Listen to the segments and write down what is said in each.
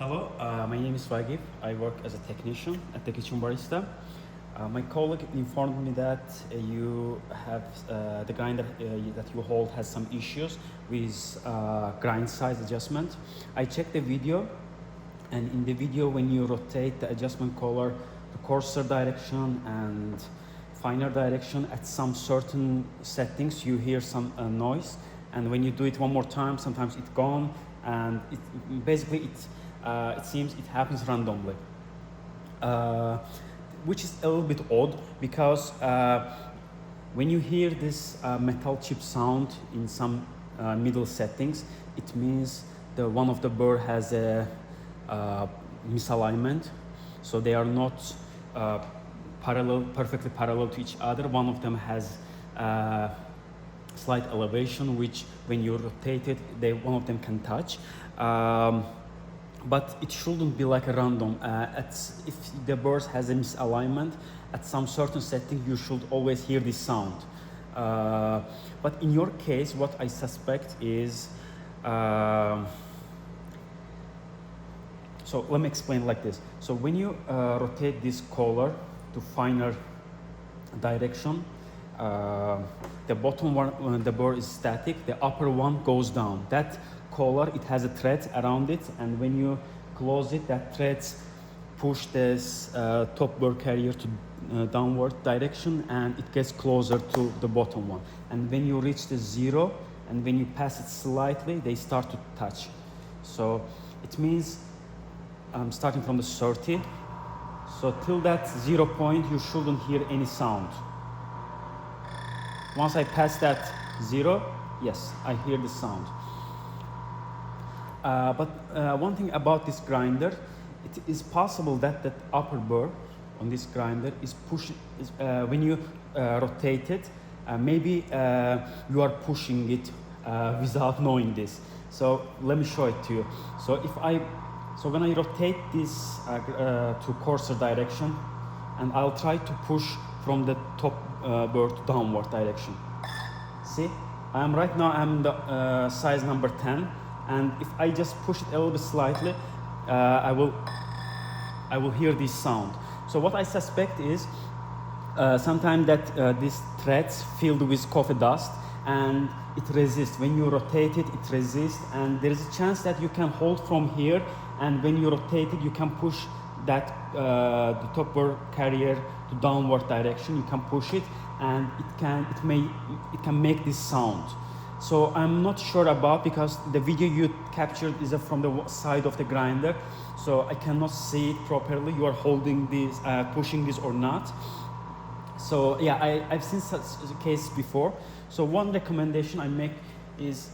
Hello, my name is Yacoub. I work as a technician at the kitchen barista. My colleague informed me that you have the grinder that you hold has some issues with grind size adjustment. I checked the video, and in the video when you rotate the adjustment collar to coarser direction and finer direction at some certain settings, you hear some noise, and when you do it one more time, sometimes it's gone, and it seems it happens randomly, which is a little bit odd because when you hear this metal chip sound in some middle settings, it means one of the burr has a misalignment, so they are not perfectly parallel to each other. One of them has slight elevation, which when you rotate it, one of them can touch. But it shouldn't be like a random. If the burr has a misalignment at some certain setting, you should always hear this sound. But in your case, what I suspect is, so let me explain like this. So when you rotate this collar to finer direction, the bottom one, the burr is static, the upper one goes down. That collar, it has a thread around it, and when you close it, that threads push this top burr carrier to downward direction, and it gets closer to the bottom one. And when you reach the zero, and when you pass it slightly, they start to touch. So it means starting from the 30, so till that 0 point, you shouldn't hear any sound. Once I pass that 0, yes, I hear the sound. But one thing about this grinder, it is possible that that upper burr on this grinder is pushing. When you rotate it, maybe you are pushing it without knowing this. So let me show it to you. So when I rotate this to coarser direction, and I'll try to push from the top burr to downward direction. See, I'm the size number 10. And if I just push it a little bit slightly, I will hear this sound. So what I suspect is sometimes that these threads filled with coffee dust, and it resists. When you rotate it, it resists, and there is a chance that you can hold from here, and when you rotate it, you can push that the top burr carrier to downward direction. You can push it, and it can make this sound. So I'm not sure about, because the video you captured is from the side of the grinder, so I cannot see it properly. You are holding this, pushing this or not. So yeah, I've seen such a case before. So one recommendation I make is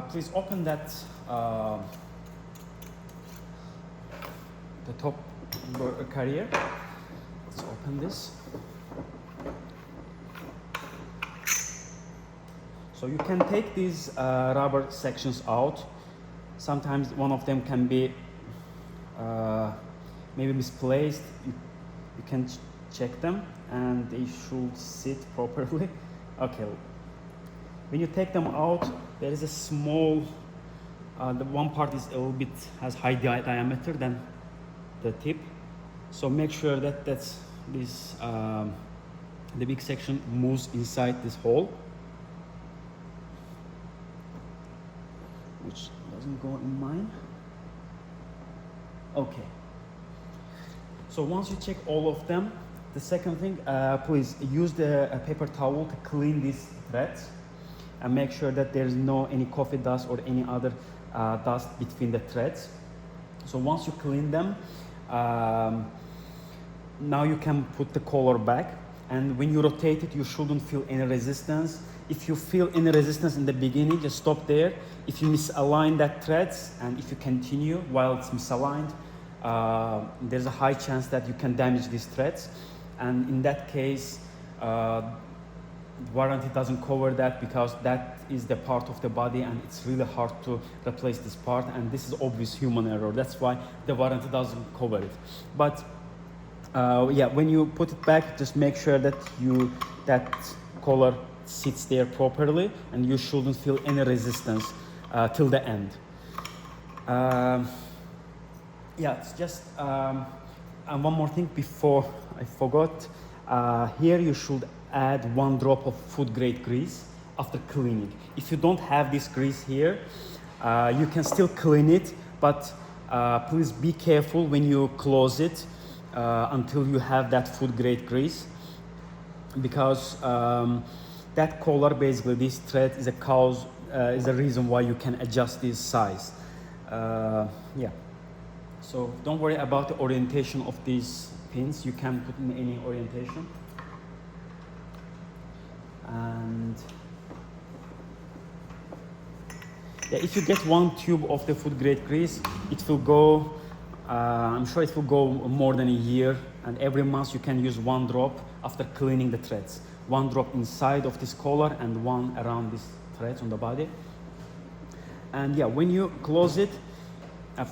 please open that the top carrier. Let's open this. So you can take these rubber sections out. Sometimes one of them can be maybe misplaced. You can check them, and they should sit properly. Okay. When you take them out, there is a small, the one part is a little bit, has high diameter than the tip. So make sure that the big section moves inside this hole, which doesn't go in mine. Okay. So once you check all of them, the second thing, please use the paper towel to clean these threads and make sure that there is any coffee dust or any other dust between the threads. So once you clean them, now you can put the collar back, and when you rotate it, you shouldn't feel any resistance. If you feel any resistance in the beginning, just stop there. If you misalign that threads, and if you continue while it's misaligned, there's a high chance that you can damage these threads. And in that case, warranty doesn't cover that, because that is the part of the body, and it's really hard to replace this part, and this is obvious human error. That's why the warranty doesn't cover it. But yeah, when you put it back, just make sure that that collar sits there properly, and you shouldn't feel any resistance till the end. Yeah, it's just and one more thing before I forgot. Here you should add 1 drop of food grade grease after cleaning. If you don't have this grease here, you can still clean it, but please be careful when you close it until you have that food grade grease, because that collar, basically this thread, is a cause, is a reason why you can adjust this size. Yeah. So don't worry about the orientation of these pins. You can put in any orientation. And yeah, if you get 1 tube of the food grade grease, it will go, I'm sure it will go more than a year, and every month you can use 1 drop after cleaning the threads. 1 drop inside of this collar and 1 around these threads on the body. And yeah, when you close it,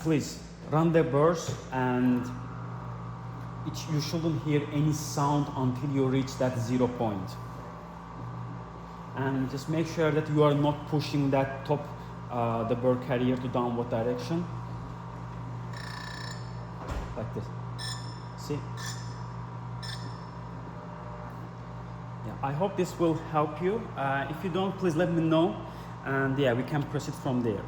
please run the burrs, and you shouldn't hear any sound until you reach that 0 point. And just make sure that you are not pushing that top, the burr carrier to downward direction. Like this. See? Yeah, I hope this will help you. If you don't, please let me know. And yeah, we can proceed from there.